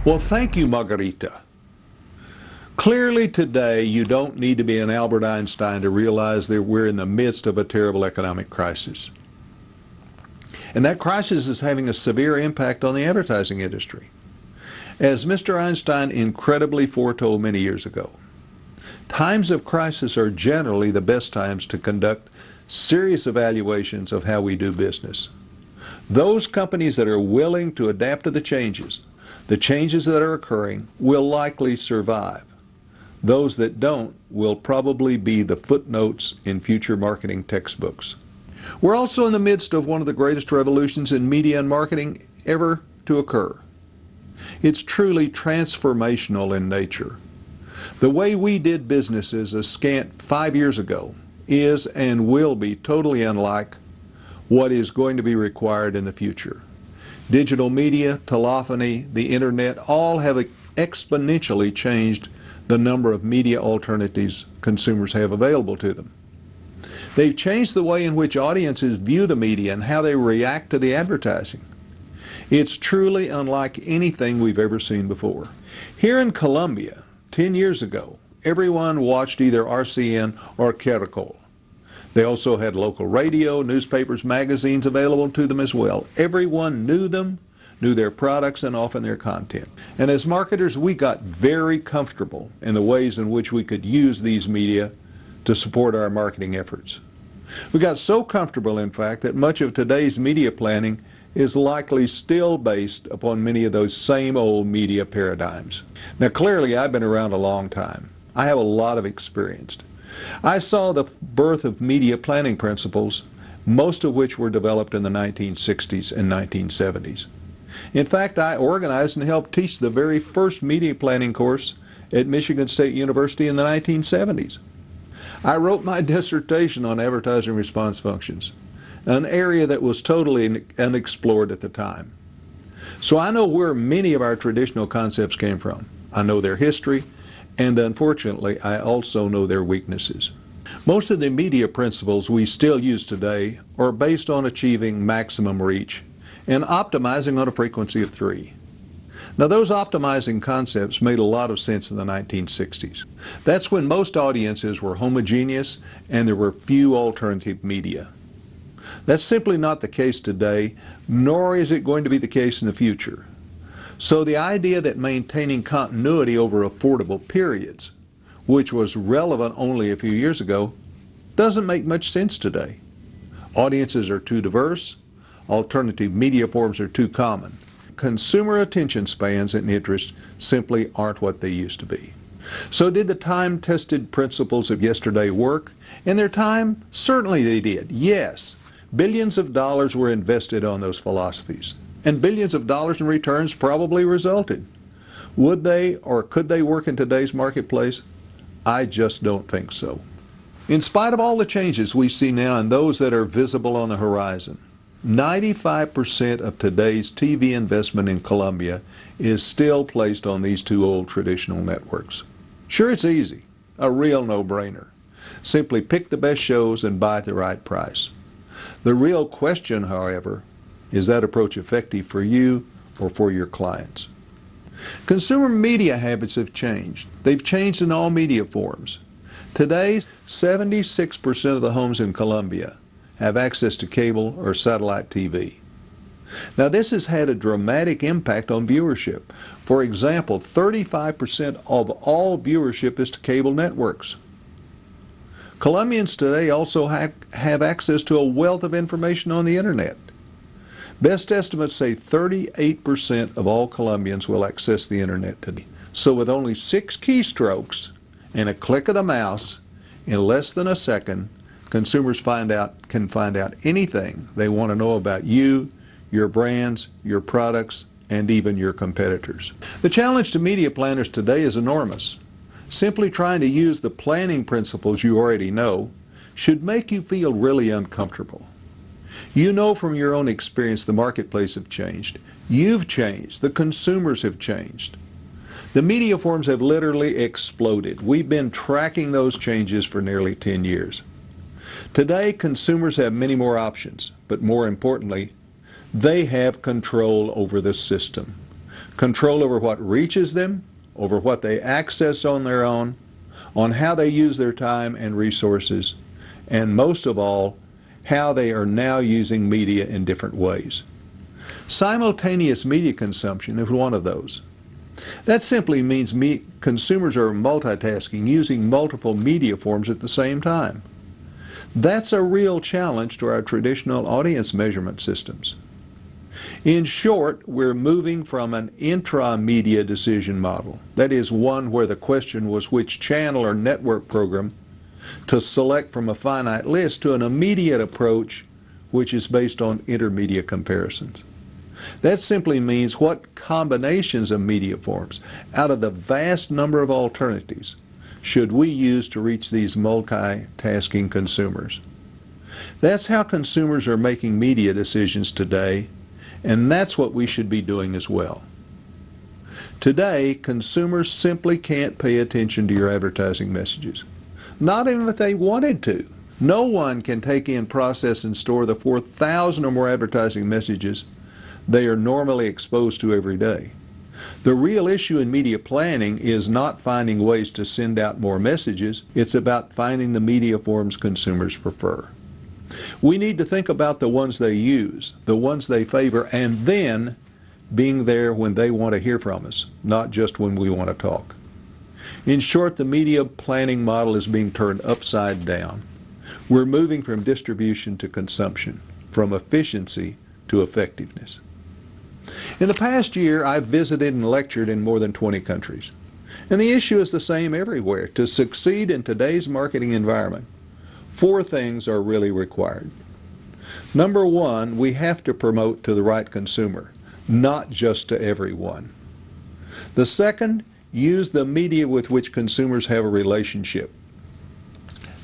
Well, thank you, Margarita. Clearly today, you don't need to be an Albert Einstein to realize that we're in the midst of a terrible economic crisis. And that crisis is having a severe impact on the advertising industry. As Mr. Einstein incredibly foretold many years ago, times of crisis are generally the best times to conduct serious evaluations of how we do business. Those companies that are willing to adapt to the changes that are occurring, will likely survive. Those that don't will probably be the footnotes in future marketing textbooks. We're also in the midst of one of the greatest revolutions in media and marketing ever to occur. It's truly transformational in nature. The way we did businesses a scant 5 years ago is and will be totally unlike what is going to be required in the future. Digital media, telephony, the internet all have exponentially changed the number of media alternatives consumers have available to them. They've changed the way in which audiences view the media and how they react to the advertising. It's truly unlike anything we've ever seen before. Here in Colombia, 10 years ago, everyone watched either RCN or Caracol. They also had local radio, newspapers, magazines available to them as well. Everyone knew them, knew their products, and often their content. And as marketers, we got very comfortable in the ways in which we could use these media to support our marketing efforts. We got so comfortable, in fact, that much of today's media planning is likely still based upon many of those same old media paradigms. Now, clearly, I've been around a long time. I have a lot of experience. I saw the birth of media planning principles, most of which were developed in the 1960s and 1970s. In fact, I organized and helped teach the very first media planning course at Michigan State University in the 1970s. I wrote my dissertation on advertising response functions, an area that was totally unexplored at the time. So I know where many of our traditional concepts came from. I know their history, and unfortunately, I also know their weaknesses. Most of the media principles we still use today are based on achieving maximum reach and optimizing on a frequency of 3. Now, those optimizing concepts made a lot of sense in the 1960s. That's when most audiences were homogeneous and there were few alternative media. That's simply not the case today, nor is it going to be the case in the future. So the idea that maintaining continuity over affordable periods, which was relevant only a few years ago, doesn't make much sense today. Audiences are too diverse, alternative media forms are too common. Consumer attention spans and interests simply aren't what they used to be. So did the time-tested principles of yesterday work? In their time, certainly they did, yes. Billions of dollars were invested on those philosophies, and billions of dollars in returns probably resulted. Would they or could they work in today's marketplace? I just don't think so. In spite of all the changes we see now and those that are visible on the horizon, 95% of today's TV investment in Colombia is still placed on these two old traditional networks. Sure, it's easy, a real no-brainer. Simply pick the best shows and buy at the right price. The real question, however, is that approach effective for you or for your clients? Consumer media habits have changed. They've changed in all media forms. Today, 76% of the homes in Colombia have access to cable or satellite TV. Now, this has had a dramatic impact on viewership. For example, 35% of all viewership is to cable networks. Colombians today also have access to a wealth of information on the internet. Best estimates say 38% of all Colombians will access the internet today. So with only 6 keystrokes and a click of the mouse, in less than a second, consumers can find out anything they want to know about you, your brands, your products, and even your competitors. The challenge to media planners today is enormous. Simply trying to use the planning principles you already know should make you feel really uncomfortable. You know from your own experience the marketplace have changed. You've changed. The consumers have changed. The media forms have literally exploded. We've been tracking those changes for nearly 10 years. Today, consumers have many more options, but more importantly, they have control over the system. control over what reaches them, over what they access on their own, on how they use their time and resources, and most of all, how they are now using media in different ways. Simultaneous media consumption is one of those. That simply means consumers are multitasking, using multiple media forms at the same time. That's a real challenge to our traditional audience measurement systems. In short, we're moving from an intra-media decision model, that is one where the question was which channel or network program to select from a finite list, to an immediate approach which is based on intermedia comparisons. That simply means what combinations of media forms out of the vast number of alternatives should we use to reach these multitasking consumers. That's how consumers are making media decisions today, and that's what we should be doing as well. Today, consumers simply can't pay attention to your advertising messages, not even if they wanted to. No one can take in, process, and store the 4,000 or more advertising messages they are normally exposed to every day. The real issue in media planning is not finding ways to send out more messages. It's about finding the media forms consumers prefer. We need to think about the ones they use, the ones they favor, and then being there when they want to hear from us, not just when we want to talk. In short, the media planning model is being turned upside down. We're moving from distribution to consumption, from efficiency to effectiveness. In the past year, I've visited and lectured in more than 20 countries. And the issue is the same everywhere. To succeed in today's marketing environment, 4 things are really required. Number 1, we have to promote to the right consumer, not just to everyone. The second, use the media with which consumers have a relationship.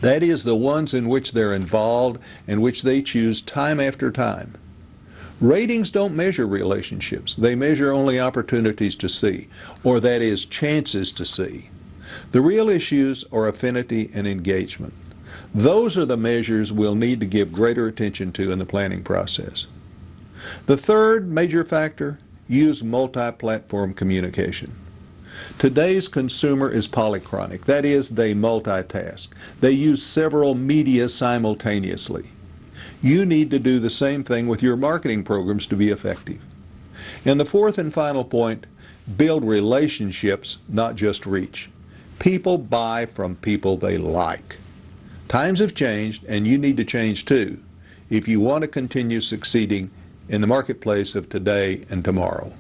That is, the ones in which they're involved and which they choose time after time. Ratings don't measure relationships. They measure only opportunities to see, or that is, chances to see. The real issues are affinity and engagement. Those are the measures we'll need to give greater attention to in the planning process. The third major factor, use multi-platform communication. Today's consumer is polychronic. That is, they multitask. They use several media simultaneously. You need to do the same thing with your marketing programs to be effective. And the fourth and final point, build relationships, not just reach. People buy from people they like. Times have changed, and you need to change too if you want to continue succeeding in the marketplace of today and tomorrow.